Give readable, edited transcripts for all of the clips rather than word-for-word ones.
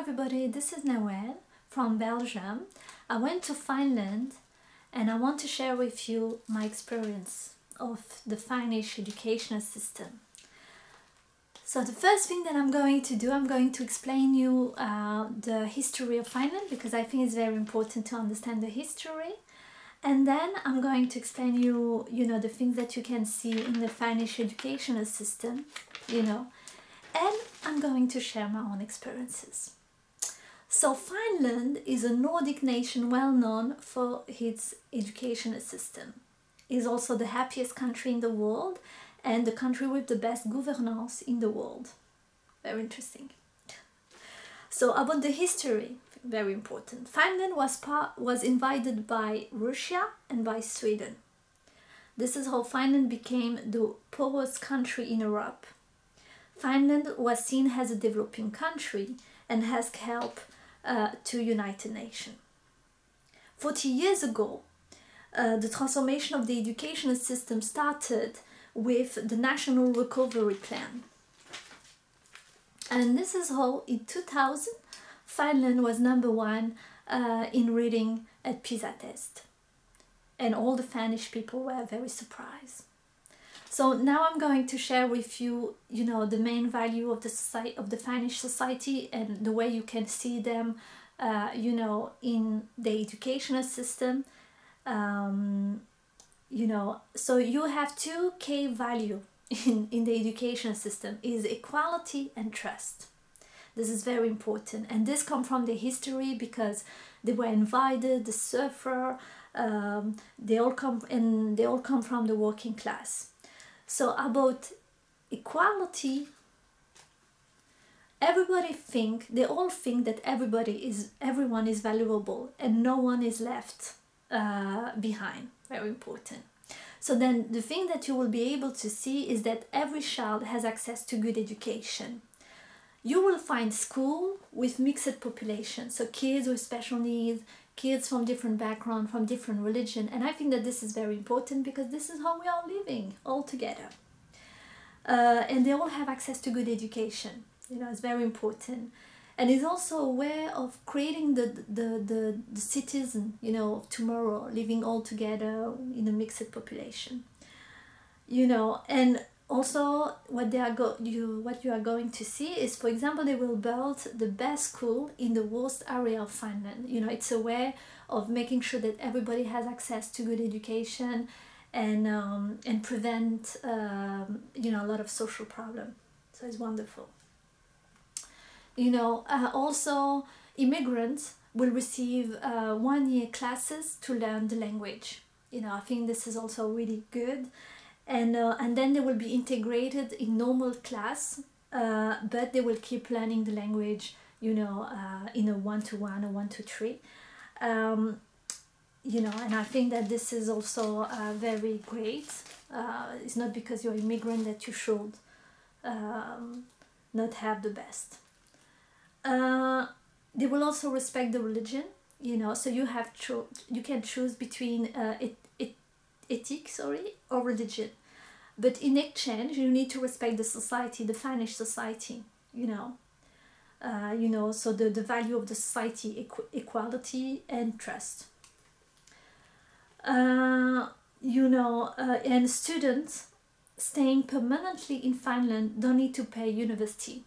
everybody, this is Noelle from Belgium. I went to Finland and I want to share with you my experience of the Finnish educational system. So the first thing that I'm going to do, I'm going to explain you the history of Finland, because I think it's very important to understand the history. And then I'm going to explain you, the things that you can see in the Finnish educational system, and I'm going to share my own experiences. So Finland is a Nordic nation well known for its educational system. It is also the happiest country in the world and the country with the best governance in the world. Very interesting. So about the history, very important. Finland was invaded by Russia and by Sweden. This is how Finland became the poorest country in Europe. Finland was seen as a developing country and has helped to United Nations. 40 years ago, the transformation of the educational system started with the National Recovery Plan. And this is how in 2000, Finland was #1 in reading at PISA test. And all the Finnish people were very surprised. So now I'm going to share with you, the main value of the Finnish society and the way you can see them, in the educational system. So you have two key value in the education system is equality and trust. This is very important, and this comes from the history because they were invited, the sufferer, they all come from the working class. So about equality, they all think that everyone is valuable and no one is left behind. Very important. So then the thing that you will be able to see is that every child has access to good education. You will find school with mixed population, so kids with special needs, kids from different background, from different religion, and I think that this is very important because this is how we are living all together. And they all have access to good education. It's very important. And it's also a way of creating the citizen, of tomorrow, living all together in a mixed population. And also what you are going to see is, for example, they will build the best school in the worst area of Finland. It's a way of making sure that everybody has access to good education and prevent a lot of social problem. So it's wonderful. Also immigrants will receive 1-year classes to learn the language. I think this is also really good. And then they will be integrated in normal class, but they will keep learning the language, in a 1-to-1 or 1-to-3. And I think that this is also very great. It's not because you're immigrant that you should not have the best. They will also respect the religion, so you can choose between ethics or religion. But in exchange, you need to respect the society, the Finnish society, so the value of the society, equality and trust. And students staying permanently in Finland don't need to pay university,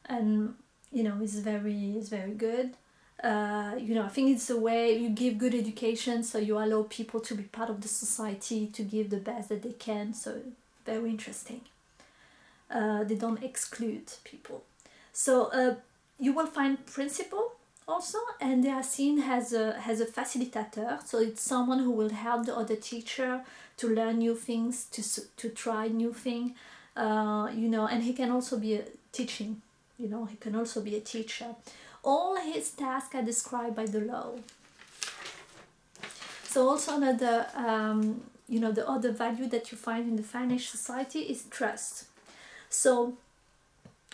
and it's very good. I think it's a way you give good education, so you allow people to be part of the society, to give the best that they can. So very interesting. They don't exclude people. So you will find principal also, and they are seen as a facilitator. So it's someone who will help the other teacher to learn new things, to try new things. And he can also be teaching. He can also be a teacher. All his tasks are described by the law. So also another, the other value that you find in the Finnish society is trust. So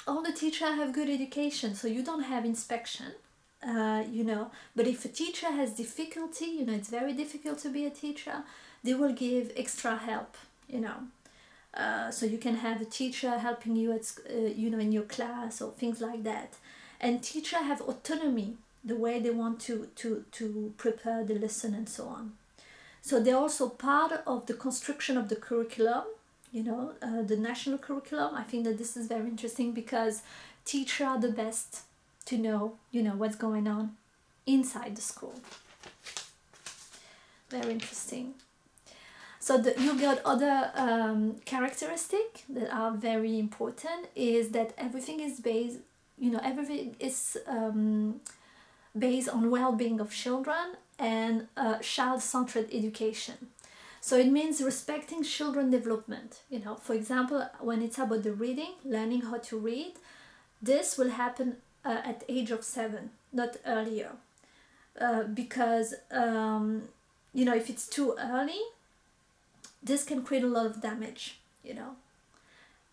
all the teachers have good education, so you don't have inspection, but if a teacher has difficulty, it's very difficult to be a teacher, they will give extra help, So you can have a teacher helping you at in your class or things like that. And teachers have autonomy the way they want to prepare the lesson and so on. So they're also part of the construction of the curriculum, the national curriculum. I think that this is very interesting because teachers are the best to know, what's going on inside the school. Very interesting. So you got other characteristics that are very important is that everything is based, everything is based on well-being of children and child-centered education. So it means respecting children development. For example, when it's about the reading, learning how to read, this will happen at age of 7, not earlier, because if it's too early, this can create a lot of damage,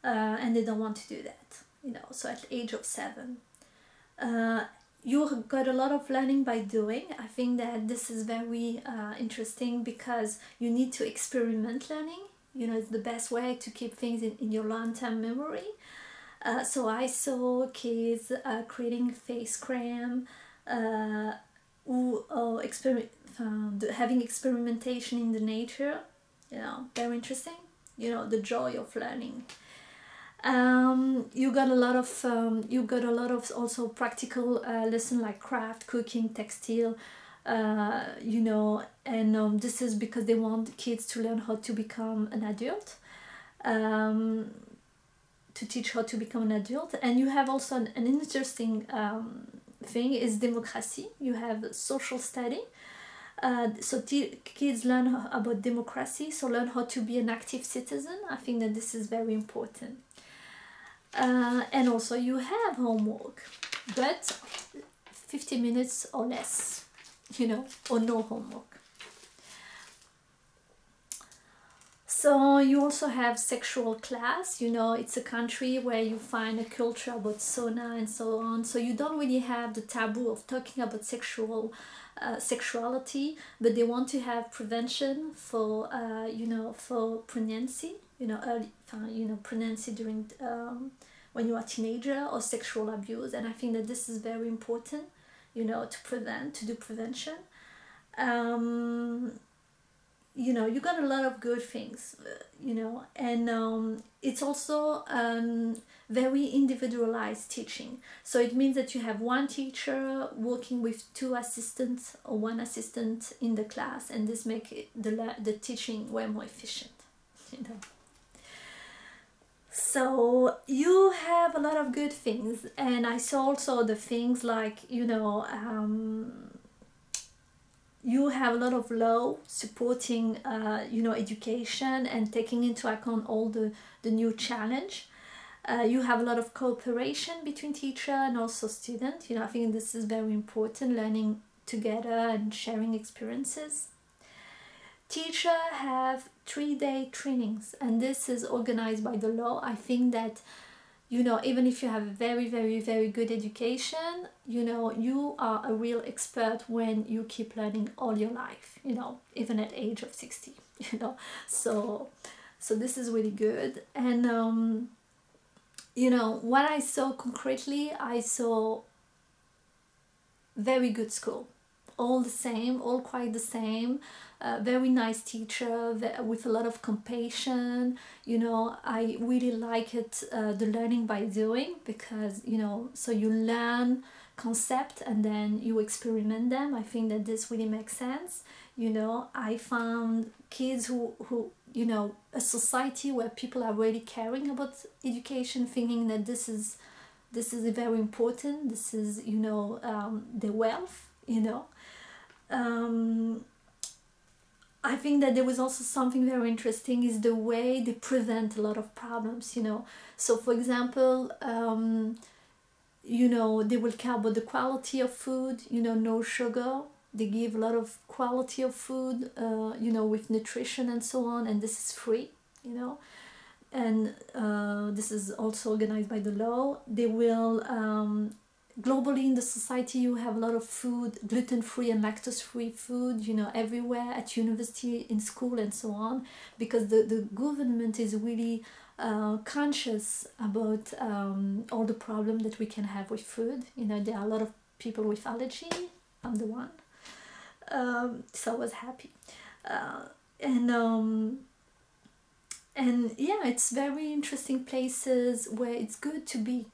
and they don't want to do that, so at the age of 7. You got a lot of learning by doing. I think that this is very interesting because you need to experiment learning. It's the best way to keep things in your long-term memory. So I saw kids creating face cream, having experimentation in the nature. Very interesting. The joy of learning. You got a lot of also practical lesson like craft, cooking, textile, and this is because they want kids to learn how to become an adult, to teach how to become an adult. And you have also an interesting thing is democracy. You have social study. So kids learn about democracy, so learn how to be an active citizen. I think that this is very important. And also you have homework, but 50 minutes or less, or no homework. So you also have sexual class. It's a country where you find a culture about sauna and so on. So you don't really have the taboo of talking about sexuality, but they want to have prevention for for pregnancy, pregnancy during when you are a teenager, or sexual abuse. And I think that this is very important, to do prevention. You got a lot of good things, and it's also very individualized teaching. So it means that you have one teacher working with 2 assistants or 1 assistant in the class, and this makes the teaching way more efficient. So you have a lot of good things, and I saw also the things like you have a lot of law supporting education and taking into account all the new challenge. You have a lot of cooperation between teacher and also student. I think this is very important, learning together and sharing experiences. Teacher have 3-day trainings, and this is organized by the law. I think that even if you have a very, very, very good education, you are a real expert when you keep learning all your life, even at age of 60, so this is really good. And what I saw concretely, I saw very good school, all the same, all quite the same. Very nice teacher with a lot of compassion. I really like it, the learning by doing, because so you learn concept and then you experiment them. I think that this really makes sense. I found kids who a society where people are really caring about education, thinking that this is very important. This is the wealth. I think that there was also something very interesting is the way they prevent a lot of problems. So for example, they will care about the quality of food, no sugar. They give a lot of quality of food, with nutrition and so on, and this is free, and this is also organized by the law. They will globally in the society you have a lot of food, gluten-free and lactose-free food, everywhere, at university, in school, and so on, because the government is really conscious about all the problem that we can have with food. There are a lot of people with allergy. I'm the one. So I was happy. uh, and yeah, it's very interesting places where it's good to be,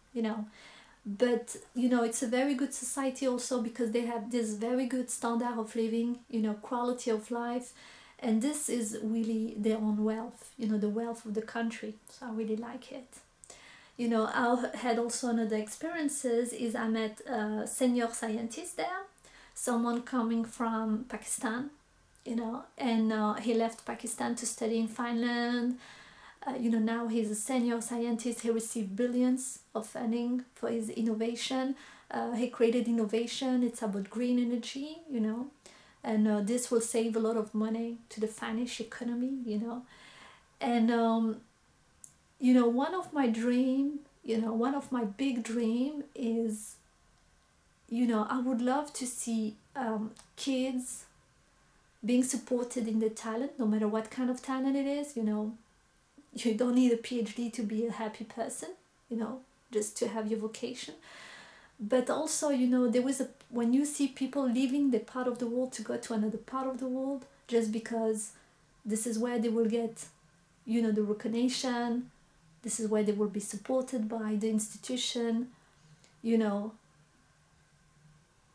but it's a very good society also, because they have this very good standard of living, quality of life, and this is really their own wealth, the wealth of the country. So I really like it. I had also another experiences is I met a senior scientist there, someone coming from Pakistan, and he left Pakistan to study in Finland. Now he's a senior scientist. He received billions of funding for his innovation. He created innovation. It's about green energy, and this will save a lot of money to the Finnish economy, And one of my dream, one of my big dream is, I would love to see kids being supported in their talent, no matter what kind of talent it is. You don't need a PhD to be a happy person, just to have your vocation. But also, there was when you see people leaving the part of the world to go to another part of the world, just because this is where they will get, the recognition, this is where they will be supported by the institution,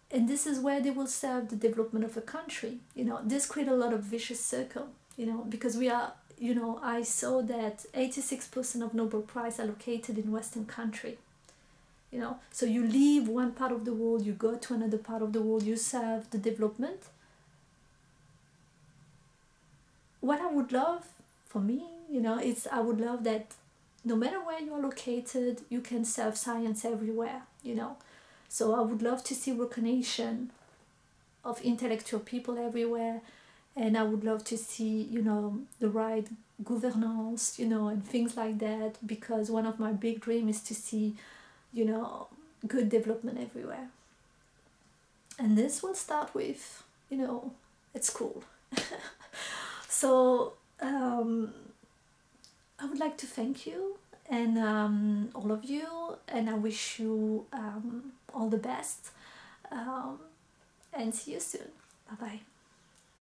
and this is where they will serve the development of a country. This creates a lot of vicious circle, because we are, I saw that 86% of Nobel Prize are located in Western country. So you leave one part of the world, you go to another part of the world, you serve the development. What I would love for me, it's I would love that no matter where you are located, you can serve science everywhere. So I would love to see recognition of intellectual people everywhere, and I would love to see, the right governance, and things like that, because one of my big dreams is to see, good development everywhere. And this will start with, it's cool. So I would like to thank you, and all of you, and I wish you all the best, and see you soon. Bye bye.